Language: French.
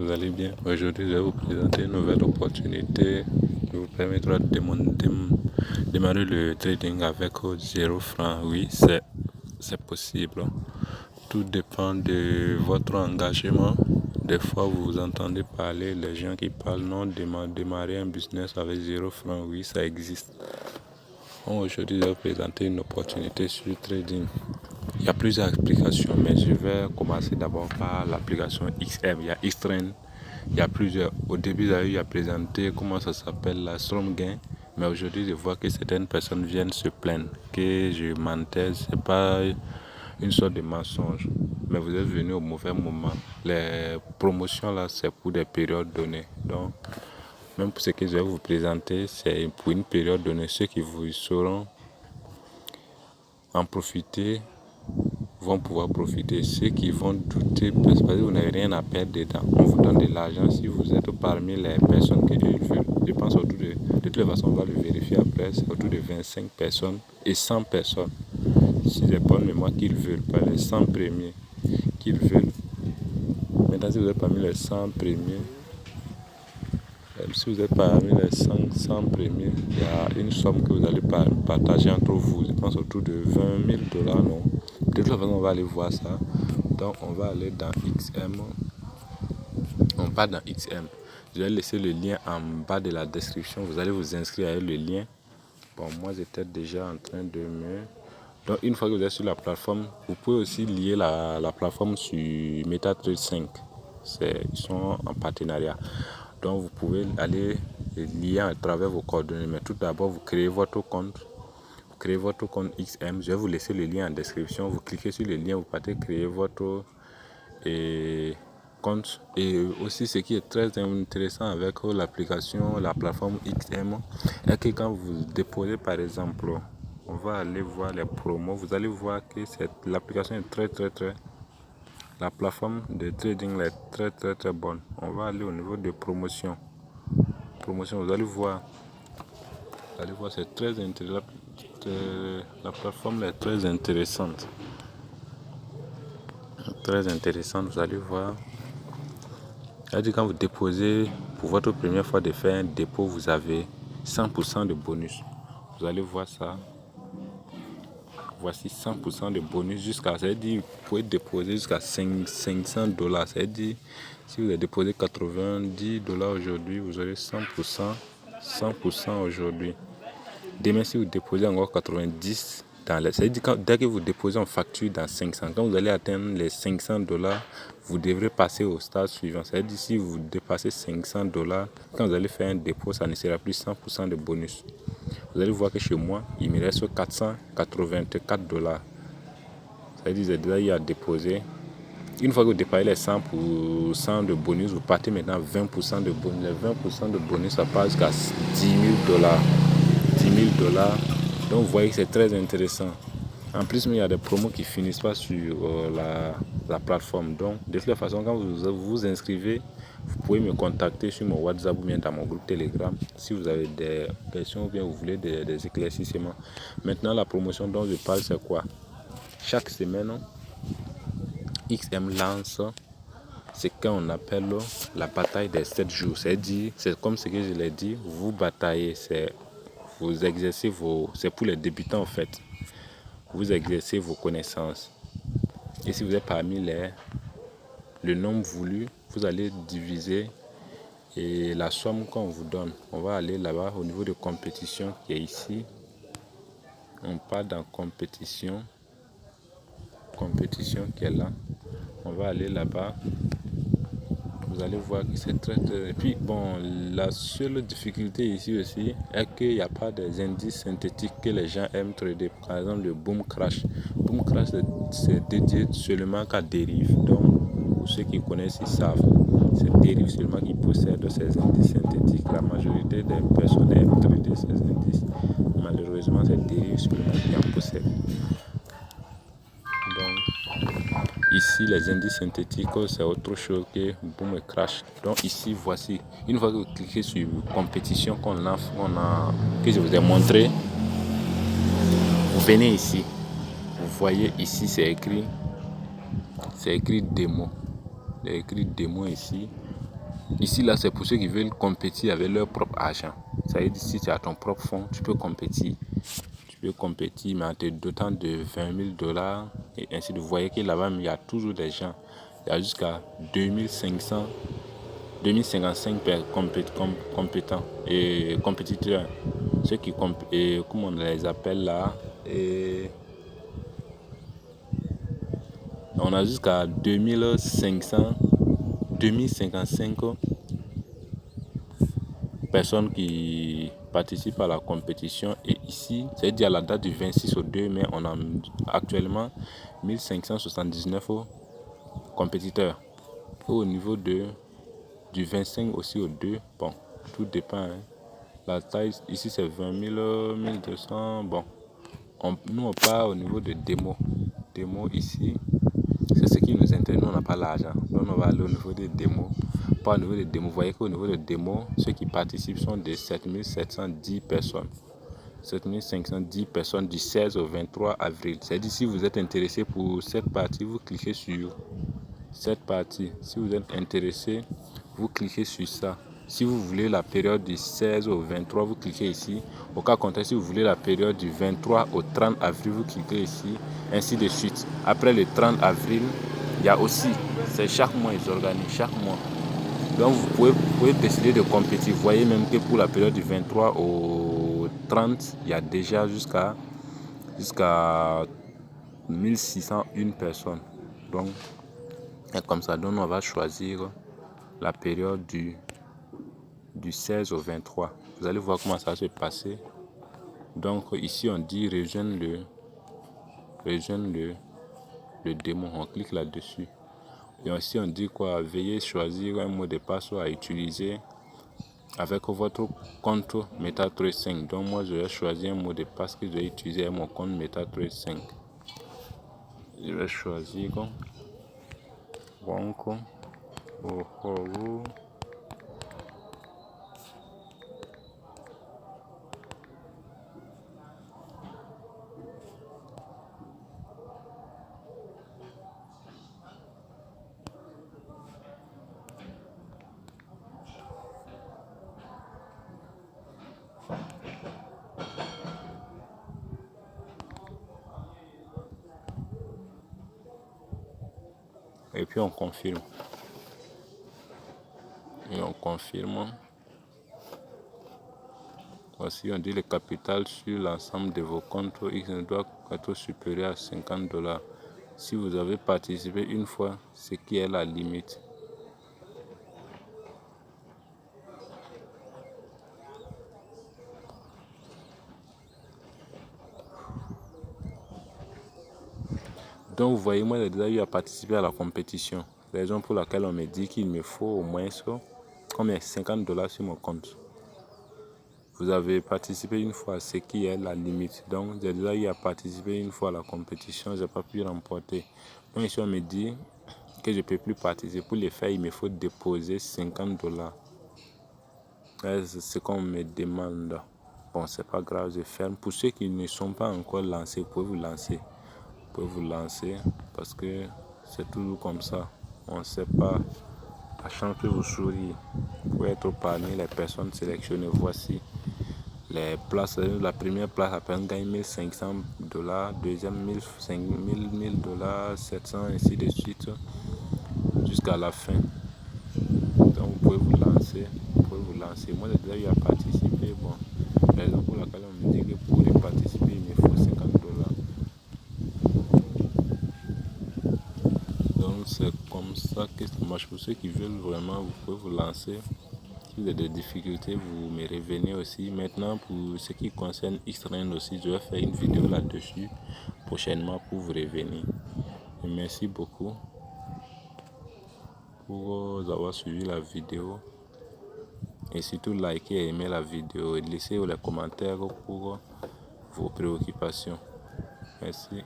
Vous allez bien? Aujourd'hui, je vais vous présenter une nouvelle opportunité qui vous permettra de démarrer le trading avec 0 francs. Oui, c'est possible. Tout dépend de votre engagement. Des fois, vous entendez parler, les gens qui parlent non, démarrer un business avec 0 francs. Oui, ça existe. Aujourd'hui, je vais vous présenter une opportunité sur le trading. Il y a plusieurs applications, mais je vais commencer d'abord par l'application XM. Il y a Xtrend, il y a plusieurs. Au début, il a présenté comment ça s'appelle la Stromgain, mais aujourd'hui, je vois que certaines personnes viennent se plaindre que je mentais. C'est pas une sorte de mensonge, mais vous êtes venu au mauvais moment. Les promotions là, c'est pour des périodes données. Donc, même pour ce que je vais vous présenter, c'est pour une période donnée. Ceux qui vous sauront en profiter vont pouvoir profiter. Ceux qui vont douter, parce que vous n'avez rien à perdre dedans, on vous donne de l'argent si vous êtes parmi les personnes que eux veulent. Je pense autour de toute façon, on va le vérifier après, c'est autour de 25 personnes et 100 personnes. Si j'ai bonne mémoire qu'ils veulent, pas les 100 premiers qu'ils veulent. Maintenant, si vous êtes parmi les 100 premiers, si vous êtes parmi les 100 premiers, il y a une somme que vous allez partager entre vous. Je pense autour de 20 000 dollars, non? De toute façon, on va aller voir ça. Donc, on va aller dans XM. On part dans XM. Je vais laisser le lien en bas de la description. Vous allez vous inscrire avec le lien. Bon, moi, j'étais déjà en train de me... Donc, une fois que vous êtes sur la plateforme, vous pouvez aussi lier la plateforme sur MetaTrader 5. Ils sont en partenariat. Donc, vous pouvez aller lier à travers vos coordonnées. Mais tout d'abord, vous créez votre compte. Vous créez votre compte XM. Je vais vous laisser le lien en description. Vous cliquez sur le lien, vous partez créer votre compte. Et aussi, ce qui est très intéressant avec l'application, la plateforme XM, est que quand vous déposez, par exemple, on va aller voir les promos. Vous allez voir que l'application est très. La plateforme de trading est très bonne. On va aller au niveau de promotion. Vous allez voir. C'est très intéressant. La plateforme est très intéressante. Très intéressante, vous allez voir. C'est-à-dire quand vous déposez pour votre première fois de faire un dépôt, vous avez 100% de bonus. Vous allez voir ça. Voici 100% de bonus jusqu'à, c'est-à-dire vous pouvez déposer jusqu'à 500 dollars. C'est-à-dire si vous avez déposé 90 dollars aujourd'hui, vous aurez 100% aujourd'hui. Demain, si vous déposez encore 90 c'est-à-dire dès que vous déposez en facture dans 500, quand vous allez atteindre les 500 dollars, vous devrez passer au stade suivant. C'est-à-dire si vous dépassez 500 dollars, quand vous allez faire un dépôt, ça ne sera plus 100% de bonus. Vous allez voir que chez moi, il me reste 484 dollars. C'est-à-dire que j'ai déjà eu à déposer. Une fois que vous dépassez les 100% de bonus, vous partez maintenant à 20% de bonus. Les 20% de bonus, ça passe jusqu'à 10 000 dollars. 10 000 dollars. Donc vous voyez que c'est très intéressant. En plus, il y a des promos qui finissent pas sur la plateforme. Donc, de toute façon, quand vous vous inscrivez, vous pouvez me contacter sur mon WhatsApp ou bien dans mon groupe Telegram si vous avez des questions ou bien vous voulez des éclaircissements. Maintenant, la promotion dont je parle, c'est quoi? Chaque semaine, XM lance ce qu'on appelle la bataille des 7 jours. C'est comme ce que je l'ai dit, vous bataillez, vous exercez c'est pour les débutants en fait. Vous exercez vos connaissances. Et si vous êtes parmi le nombre voulu, vous allez diviser et la somme qu'on vous donne. On va aller là-bas au niveau de compétition qui est ici. On part dans compétition qui est là. On va aller là-bas. Vous allez voir que c'est très. Et puis bon, la seule difficulté ici aussi est qu'il n'y a pas des indices synthétiques que les gens aiment trader. Par exemple, le boom crash. Boom crash, c'est dédié seulement qu'à dérive. Donc, pour ceux qui connaissent, ils savent. C'est dérive seulement qui possède ces indices synthétiques. La majorité des personnes aiment trader ces indices. Malheureusement, c'est dérive seulement qui en possède. Donc, ici, les indices synthétiques, c'est autre chose que boom et crash. Donc ici, voici. Une fois que vous cliquez sur compétition que je vous ai montré, vous venez ici. Vous voyez ici, c'est écrit démo. C'est écrit démo ici. Ici, là, c'est pour ceux qui veulent compétir avec leur propre argent. Ça veut dire si tu as ton propre fonds, tu peux compétir. Tu peux compétir, mais en te dotant de 20 000 dollars et ainsi de suite. Vous voyez que là-bas, il y a toujours des gens. Il y a jusqu'à 2500, 2055 compétents et compétiteurs. Ceux qui et comment on les appelle là. Et on a jusqu'à 2500, 2055 personnes qui participent à la compétition. Et ici, c'est-à-dire à la date du 26 au 2 mai, on a actuellement 1579 compétiteurs. Et au niveau du 25 aussi au 2, bon, tout dépend. Hein. La taille ici c'est 20 000, 1200. Bon, nous on part au niveau de démo. Démo ici, c'est ce qui nous intéresse. Nous on n'a pas l'argent. Donc on va aller au niveau des démos. Pas au niveau des démos. Vous voyez qu'au niveau des démos, ceux qui participent sont de 7710 personnes. 7510 personnes du 16 au 23 avril. C'est-à-dire si vous êtes intéressé pour cette partie, vous cliquez sur cette partie. Si vous êtes intéressé, vous cliquez sur ça. Si vous voulez la période du 16 au 23, vous cliquez ici. Au cas contraire, si vous voulez la période du 23 au 30 avril, vous cliquez ici, ainsi de suite. Après le 30 avril, il y a aussi, c'est chaque mois, ils organisent, chaque mois. Donc vous pouvez décider de compétir. Vous voyez même que pour la période du 23 au 30, il y a déjà jusqu'à 1601 personnes. Donc, et comme ça, donc on va choisir la période du 16 au 23. Vous allez voir comment ça va se passer. Donc ici on dit rejoindre le démon. On clique là-dessus. Et ici on dit quoi? Veuillez choisir un mot de passe à utiliser avec votre compte MetaTrader 5. Donc moi je vais choisir un mot de passe que je vais utiliser avec mon compte MetaTrader 5. Je vais choisir donc et puis on confirme. Et on confirme. Voici, on dit le capital sur l'ensemble de vos comptes X ne doit être supérieur à 50 $. Si vous avez participé une fois, ce qui est la limite. Donc vous voyez, moi j'ai déjà eu à participer à la compétition. Raison pour laquelle on me dit qu'il me faut au moins 50 $ sur mon compte. Vous avez participé une fois, ce qui est la limite. Donc j'ai déjà eu à participer une fois à la compétition, je n'ai pas pu remporter. Donc ici on me dit que je ne peux plus participer. Pour les faire, il me faut déposer 50 $. C'est ce qu'on me demande. Bon, c'est pas grave, je ferme. Pour ceux qui ne sont pas encore lancés, vous pouvez vous lancer. Vous pouvez vous lancer parce que c'est toujours comme ça. On ne sait pas. À chaque fois que vous souriez, vous pouvez être parmi les personnes sélectionnées. Voici les places. La première place, la personne gagne 1500 $, deuxième 1000 $, 700, ainsi de suite, jusqu'à la fin. Donc vous pouvez vous lancer. Moi j'ai déjà eu à participer. Bon, la raison pour laquelle on me dit que pour les participer, il me faut 50 $. Donc c'est comme ça que ça marche. Pour ceux qui veulent vraiment, vous pouvez vous lancer. Si vous avez des difficultés, vous me revenez aussi. Maintenant, pour ce qui concerne X-Rand aussi, je vais faire une vidéo là-dessus prochainement pour vous revenir. Et merci beaucoup pour avoir suivi la vidéo. Et surtout, likez et aimez la vidéo et laissez les commentaires pour vos préoccupations. Merci.